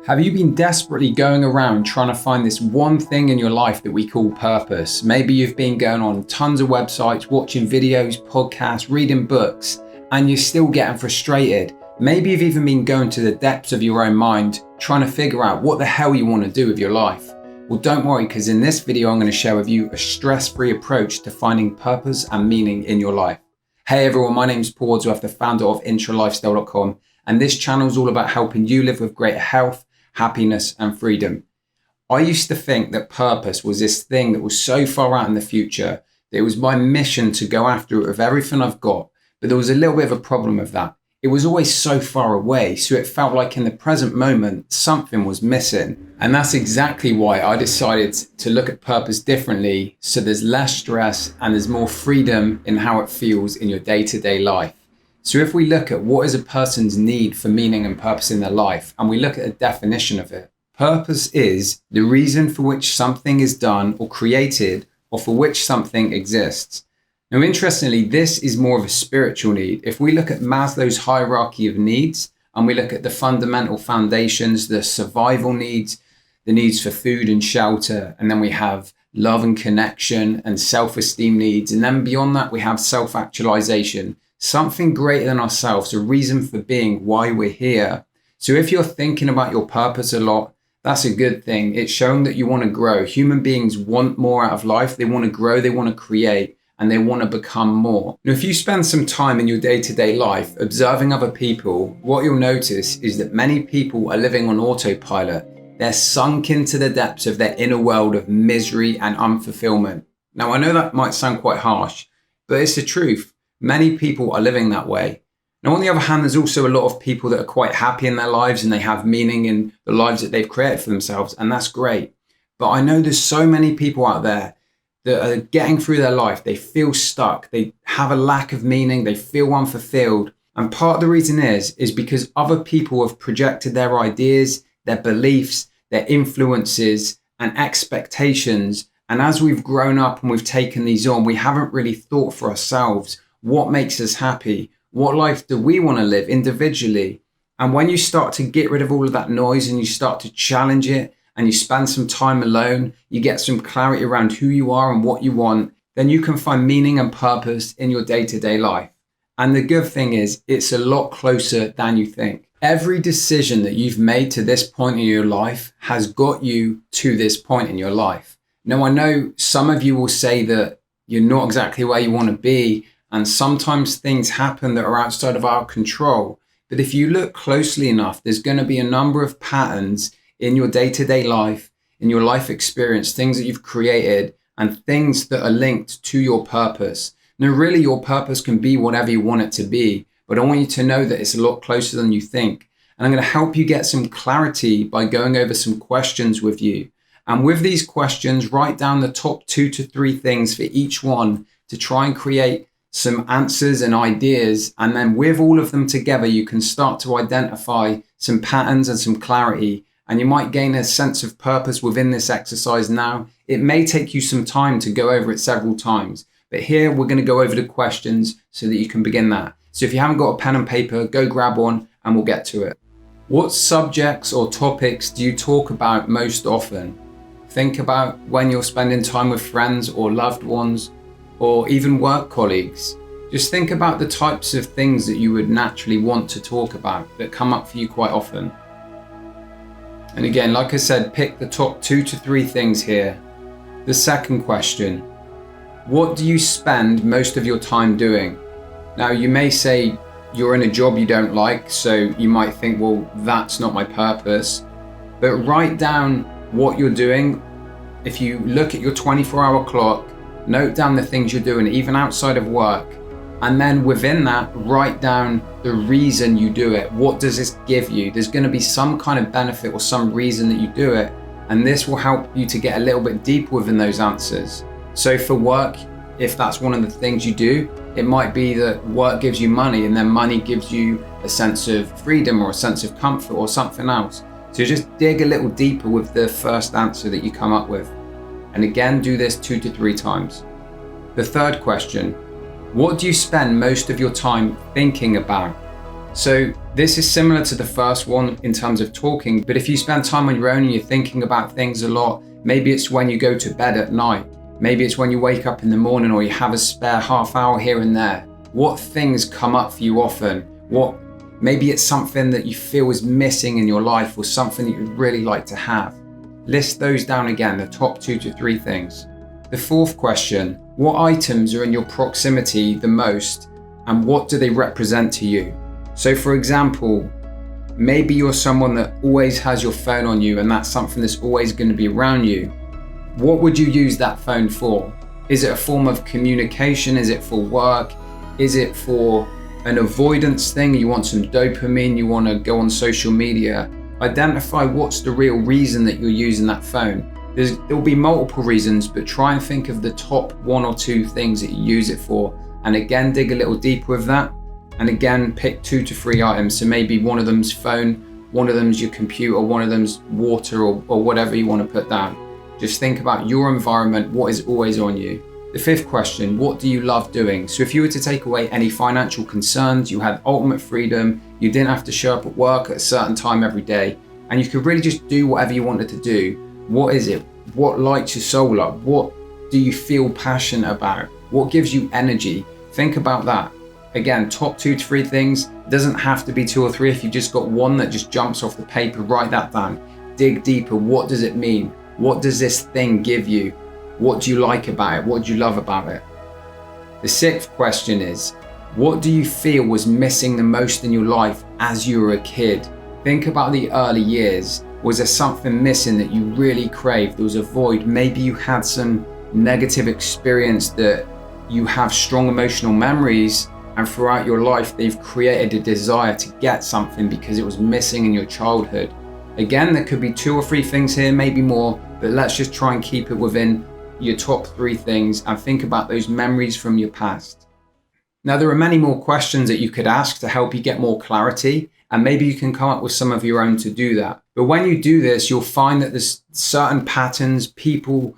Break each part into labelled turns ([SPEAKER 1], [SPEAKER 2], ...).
[SPEAKER 1] Have you been desperately going around trying to find this one thing in your life that we call purpose? Maybe you've been going on tons of websites, watching videos, podcasts, reading books, and you're still getting frustrated. Maybe you've even been going to the depths of your own mind, trying to figure out what the hell you want to do with your life. Well, don't worry, because in this video, I'm going to share with you a stress-free approach to finding purpose and meaning in your life. Hey everyone, my name is Paul, I'm the founder of IntraLifestyle.com, and this channel is all about helping you live with greater health, happiness and freedom. I used to think that purpose was this thing that was so far out in the future that it was my mission to go after it with everything I've got. But there was a little bit of a problem with that. It was always so far away, so it felt like in the present moment something was missing. And that's exactly why I decided to look at purpose differently, so there's less stress and there's more freedom in how it feels in your day-to-day life. So if we look at what is a person's need for meaning and purpose in their life, and we look at a definition of it, purpose is the reason for which something is done or created, or for which something exists. Now, interestingly, this is more of a spiritual need. If we look at Maslow's hierarchy of needs, and we look at the fundamental foundations, the survival needs, the needs for food and shelter, and then we have love and connection and self-esteem needs. And then beyond that, we have self-actualization. Something greater than ourselves, a reason for being, why we're here. So if you're thinking about your purpose a lot, that's a good thing. It's showing that you want to grow. Human beings want more out of life. They want to grow, they want to create, and they want to become more. Now, if you spend some time in your day-to-day life observing other people, what you'll notice is that many people are living on autopilot. They're sunk into the depths of their inner world of misery and unfulfillment. Now, I know that might sound quite harsh, but it's the truth. Many people are living that way. Now, on the other hand, there's also a lot of people that are quite happy in their lives and they have meaning in the lives that they've created for themselves, and that's great. But I know there's so many people out there that are getting through their life. They feel stuck. They have a lack of meaning. They feel unfulfilled. And part of the reason is because other people have projected their ideas, their beliefs, their influences and expectations. And as we've grown up and we've taken these on, we haven't really thought for ourselves. What makes us happy? What life do we want to live individually? And when you start to get rid of all of that noise and you start to challenge it and you spend some time alone, you get some clarity around who you are and what you want, then you can find meaning and purpose in your day-to-day life. And the good thing is, it's a lot closer than you think. Every decision that you've made to this point in your life has got you to this point in your life. Now, I know some of you will say that you're not exactly where you want to be, and sometimes things happen that are outside of our control. But if you look closely enough, there's going to be a number of patterns in your day-to-day life, in your life experience, things that you've created and things that are linked to your purpose. Now, really, your purpose can be whatever you want it to be, but I want you to know that it's a lot closer than you think. And I'm going to help you get some clarity by going over some questions with you. And with these questions, write down the top 2 to 3 things for each one to try and create some answers and ideas, and then with all of them together you can start to identify some patterns and some clarity, and you might gain a sense of purpose within this exercise. Now, it may take you some time to go over it several times, but here we're going to go over the questions so that you can begin that. So if you haven't got a pen and paper, go grab one and we'll get to it. What subjects or topics do you talk about most often? Think about when you're spending time with friends or loved ones, or even work colleagues. Just think about the types of things that you would naturally want to talk about that come up for you quite often. And again, like I said, pick the top 2 to 3 things here. The second question, what do you spend most of your time doing? Now, you may say you're in a job you don't like, so you might think, well, that's not my purpose. But write down what you're doing. If you look at your 24-hour clock, note down the things you're doing, even outside of work. And then within that, write down the reason you do it. What does this give you? There's going to be some kind of benefit or some reason that you do it. And this will help you to get a little bit deeper within those answers. So for work, if that's one of the things you do, it might be that work gives you money, and then money gives you a sense of freedom or a sense of comfort or something else. So just dig a little deeper with the first answer that you come up with. And again, do this 2 to 3 times. The third question, what do you spend most of your time thinking about? So this is similar to the first one in terms of talking, but if you spend time on your own and you're thinking about things a lot, maybe it's when you go to bed at night, maybe it's when you wake up in the morning, or you have a spare half hour here and there. What things come up for you often? Maybe it's something that you feel is missing in your life, or something that you'd really like to have. List those down again, the top 2 to 3 things. The fourth question, what items are in your proximity the most, and what do they represent to you? So for example, maybe you're someone that always has your phone on you, and that's something that's always going to be around you. What would you use that phone for? Is it a form of communication? Is it for work? Is it for an avoidance thing? You want some dopamine, you want to go on social media. Identify what's the real reason that you're using that phone. There'll be multiple reasons, but try and think of the top 1 or 2 things that you use it for. And again, dig a little deeper with that. And again, pick 2 to 3 items. So maybe one of them's phone, one of them's your computer, one of them's water, or whatever you want to put down. Just think about your environment, what is always on you. The fifth question, what do you love doing? So if you were to take away any financial concerns, you had ultimate freedom, you didn't have to show up at work at a certain time every day, and you could really just do whatever you wanted to do, what is it? What lights your soul up? What do you feel passionate about? What gives you energy? Think about that. Again, top 2 to 3 things. It doesn't have to be 2 or 3. If you've just got one that just jumps off the paper, write that down. Dig deeper. What does it mean? What does this thing give you? What do you like about it? What do you love about it? The 6th question is, what do you feel was missing the most in your life as you were a kid? Think about the early years. Was there something missing that you really craved? There was a void. Maybe you had some negative experience that you have strong emotional memories, and throughout your life they've created a desire to get something because it was missing in your childhood. Again, there could be 2 or 3 things here, maybe more, but let's just try and keep it within your top 3 things and think about those memories from your past. Now, there are many more questions that you could ask to help you get more clarity, and maybe you can come up with some of your own to do that. But when you do this, you'll find that there's certain patterns, people,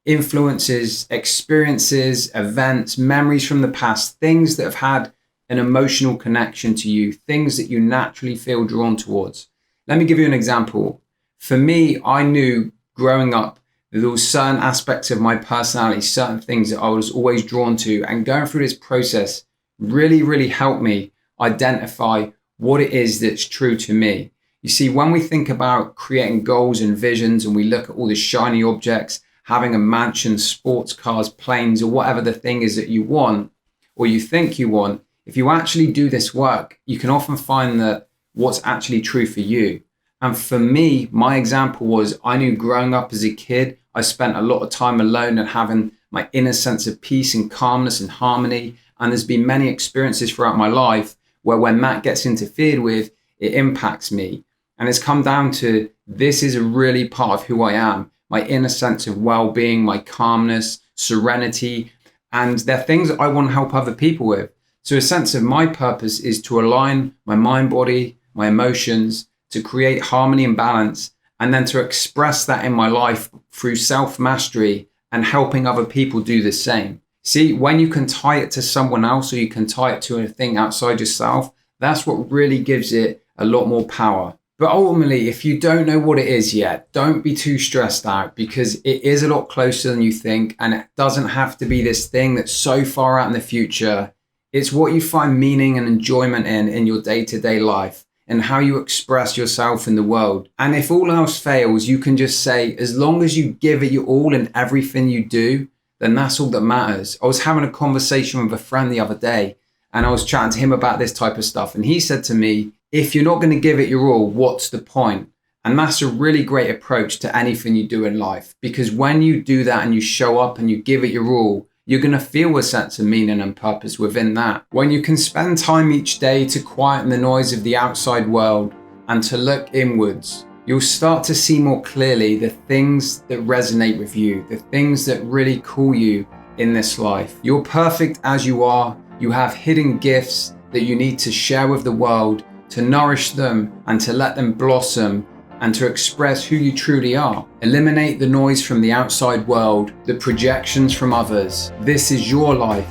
[SPEAKER 1] influences, experiences, events, memories from the past, things that have had an emotional connection to you, things that you naturally feel drawn towards. Let me give you an example. For me, I knew growing up that there were certain aspects of my personality, certain things that I was always drawn to, and going through this process really helped me identify what it is that's true to me. You see, when we think about creating goals and visions, and we look at all the shiny objects, having a mansion, sports cars, planes, or whatever the thing is that you want, or you think you want, if you actually do this work, you can often find that what's actually true for you. And for me, my example was, I knew growing up as a kid, I spent a lot of time alone and having my inner sense of peace and calmness and harmony. And there's been many experiences throughout my life where when that gets interfered with, it impacts me. And it's come down to, this is a really part of who I am. My inner sense of well-being, my calmness, serenity, and they're things that I want to help other people with. So a sense of my purpose is to align my mind, body, my emotions, to create harmony and balance, and then to express that in my life through self-mastery and helping other people do the same. See, when you can tie it to someone else, or you can tie it to a thing outside yourself, that's what really gives it a lot more power. But ultimately, if you don't know what it is yet, don't be too stressed out, because it is a lot closer than you think, and it doesn't have to be this thing that's so far out in the future. It's what you find meaning and enjoyment in your day-to-day life, and how you express yourself in the world. And if all else fails, you can just say, as long as you give it your all in everything you do, then that's all that matters. I was having a conversation with a friend the other day, and I was chatting to him about this type of stuff. And he said to me, if you're not going to give it your all, what's the point? And that's a really great approach to anything you do in life, because when you do that and you show up and you give it your all, you're going to feel a sense of meaning and purpose within that. When you can spend time each day to quieten the noise of the outside world and to look inwards, you'll start to see more clearly the things that resonate with you, the things that really call you in this life. You're perfect as you are. You have hidden gifts that you need to share with the world, to nourish them and to let them blossom, and to express who you truly are. Eliminate the noise from the outside world, the projections from others. This is your life,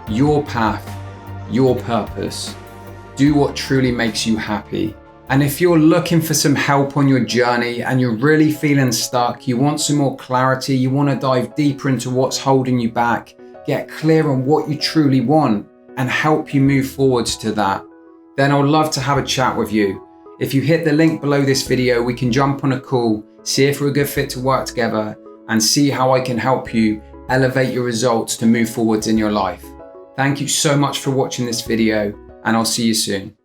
[SPEAKER 1] your path, your purpose. Do what truly makes you happy. And if you're looking for some help on your journey and you're really feeling stuck, you want some more clarity, you want to dive deeper into what's holding you back, get clear on what you truly want and help you move forwards to that, then I'd love to have a chat with you. If you hit the link below this video, we can jump on a call, see if we're a good fit to work together and see how I can help you elevate your results to move forwards in your life. Thank you so much for watching this video and I'll see you soon.